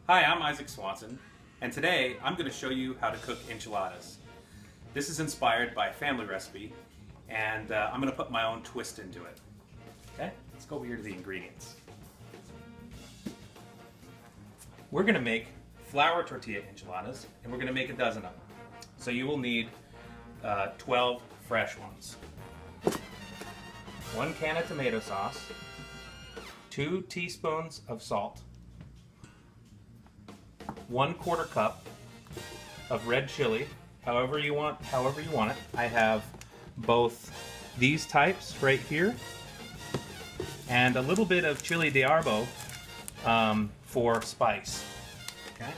Hi, I'm Isaac Swanson, and today I'm going to show you how to cook enchiladas. This is inspired by a family recipe, and I'm going to put my own twist into it. Okay, let's go over here to the ingredients. We're going to make flour tortilla enchiladas, and we're going to make a dozen of them. So you will need 12 fresh ones. 1 can of tomato sauce, 2 teaspoons of salt, 1/4 cup of red chili, however you want it. I have both these types right here, and a little bit of chili de arbo for spice. Okay.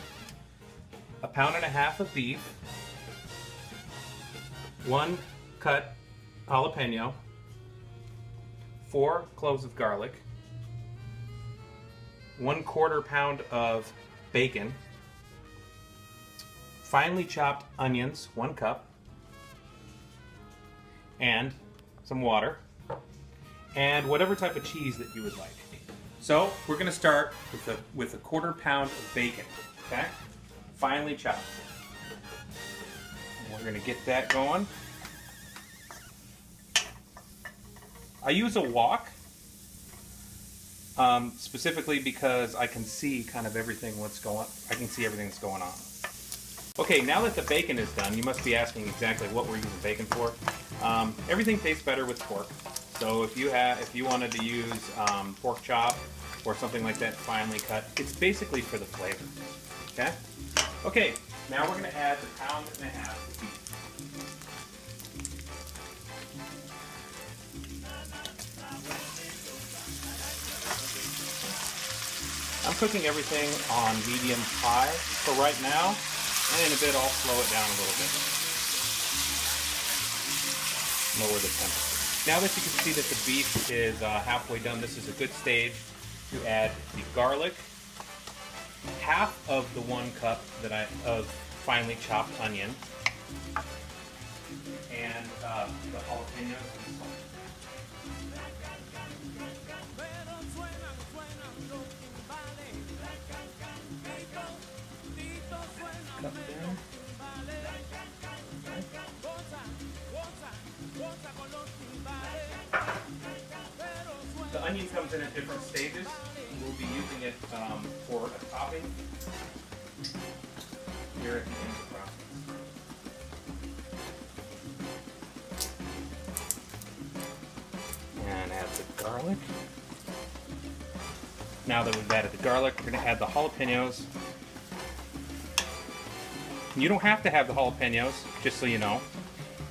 1.5 pounds of beef, 1 cut jalapeno, 4 cloves of garlic, 1/4 pound of bacon, finely chopped onions, 1 cup, and some water, and whatever type of cheese that you would like. So we're going to start with a 1/4 pound of bacon, okay? Finely chopped. And we're going to get that going. I use a wok, specifically because I can see kind of everything that's going on. Okay, now that the bacon is done, you must be asking exactly what we're using bacon for. Everything tastes better with pork. So if you wanted to use pork chop or something like that finely cut, it's basically for the flavor. Okay? Okay, now we're going to add the 1.5 pounds of beef. I'm cooking everything on medium-high for right now, and in a bit I'll slow it down a little bit. Lower the temperature. Now that you can see that the beef is halfway done, this is a good stage to add the garlic, half of the 1 cup of finely chopped onion, and the jalapenos and salt. Cut there. The onion comes in at different stages. We'll be using it for a topping here at the end of the process. And add the garlic. Now that we've added the garlic, we're going to add the jalapenos. You don't have to have the jalapenos, just so you know,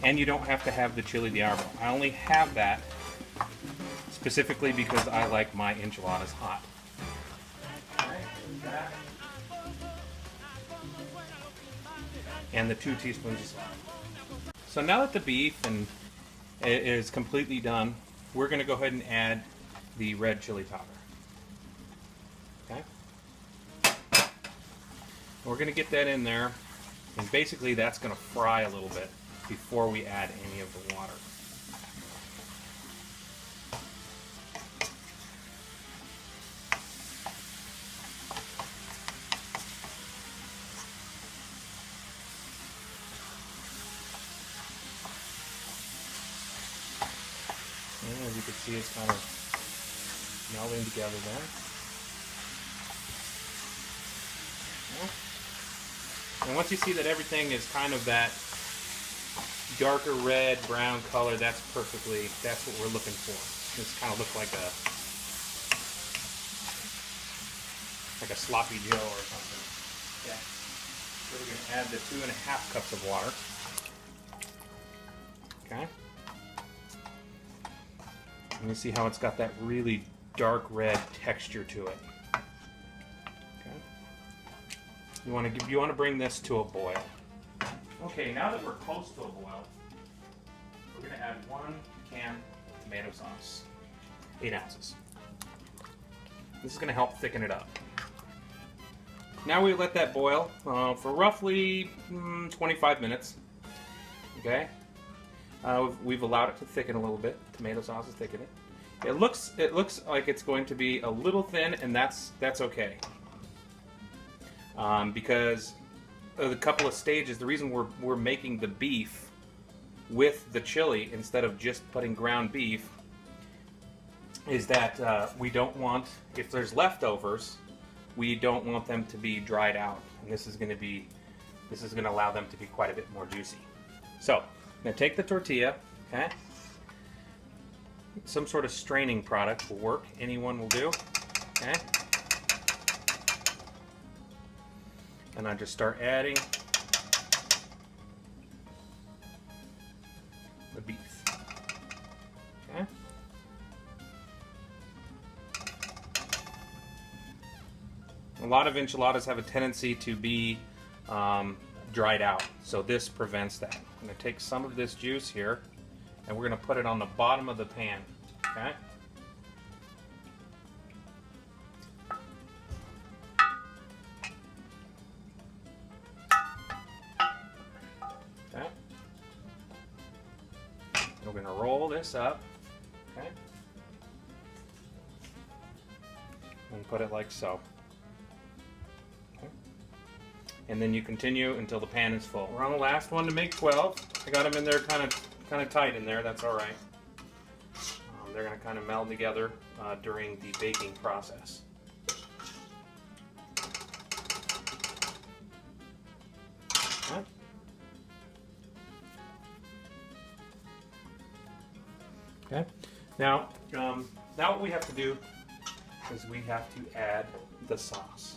and you don't have to have the chili de arbo. I only have that specifically because I like my enchiladas hot. And the 2 teaspoons of salt. So now that the beef is completely done, we're going to go ahead and add the red chili powder. Okay? We're going to get that in there, and basically that's going to fry a little bit before we add any of the water. And as you can see, it's kind of melding together there. And once you see that everything is kind of that darker red, brown color, that's what we're looking for. This kind of looks like a sloppy Joe or something. Okay. So we're going to add the 2.5 cups of water. Okay. And you see how it's got that really dark red texture to it. Okay. You want to bring this to a boil. Okay, now that we're close to a boil, we're going to add 1 can of tomato sauce, 8 ounces. This is going to help thicken it up. Now we let that boil for roughly 25 minutes. Okay, we've allowed it to thicken a little bit. Tomato sauce is thickening. It looks like it's going to be a little thin, and that's okay. because of the couple of stages. The reason we're making the beef with the chili instead of just putting ground beef is that we don't want, if there's leftovers, we don't want them to be dried out, and this is going to allow them to be quite a bit more juicy. So, I'm going to take the tortilla, okay? Some sort of straining product will work. Anyone will do, okay? And I just start adding the beef, okay? A lot of enchiladas have a tendency to be dried out, so this prevents that. I'm going to take some of this juice here, and we're going to put it on the bottom of the pan, okay? Okay. We're going to roll this up, okay? And put it like so. And then you continue until the pan is full. We're on the last one to make 12. I got them in there kind of tight in there. That's all right. They're going to kind of meld together during the baking process. Right. Okay. Now what we have to do is we have to add the sauce.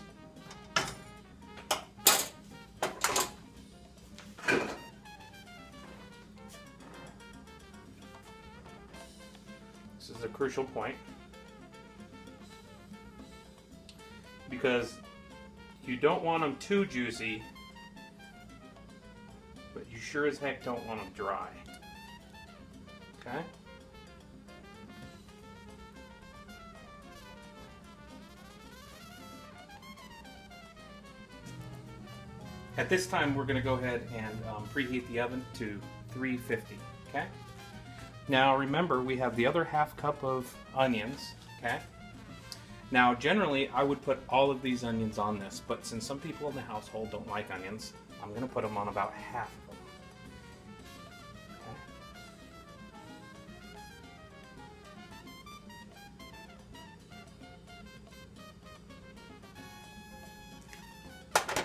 This is a crucial point because you don't want them too juicy, but you sure as heck don't want them dry. Okay? At this time, we're going to go ahead and preheat the oven to 350. Okay? Now remember, we have the other half cup of onions, okay? Now generally I would put all of these onions on this, but since some people in the household don't like onions, I'm going to put them on about half of them. Okay.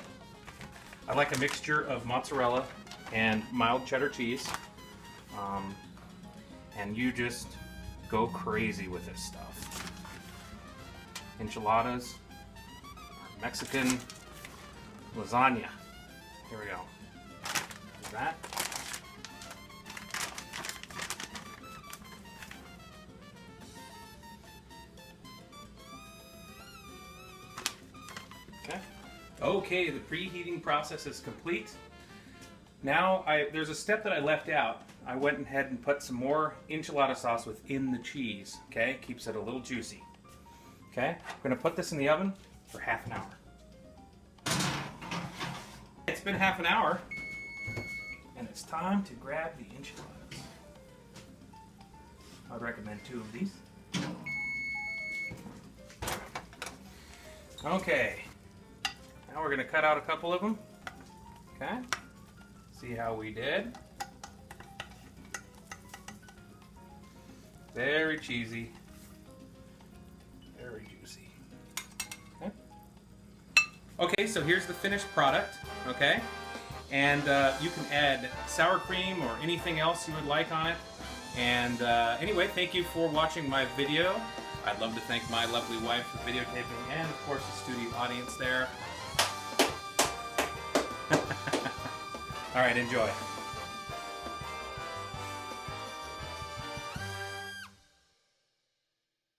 I like a mixture of mozzarella and mild cheddar cheese. And you just go crazy with this stuff. Enchiladas, Mexican lasagna. Here we go. Do that. Okay. Okay, the preheating process is complete. Now, there's a step that I left out. I went ahead and put some more enchilada sauce within the cheese, okay? Keeps it a little juicy. Okay, I'm gonna put this in the oven for half an hour. It's been half an hour, and it's time to grab the enchiladas. I'd recommend 2 of these. Okay, now we're gonna cut out a couple of them, okay? See how we did. Very cheesy, very juicy. Okay. Okay, so here's the finished product, okay? And you can add sour cream or anything else you would like on it. And anyway, thank you for watching my video. I'd love to thank my lovely wife for videotaping and of course the studio audience there. All right, enjoy.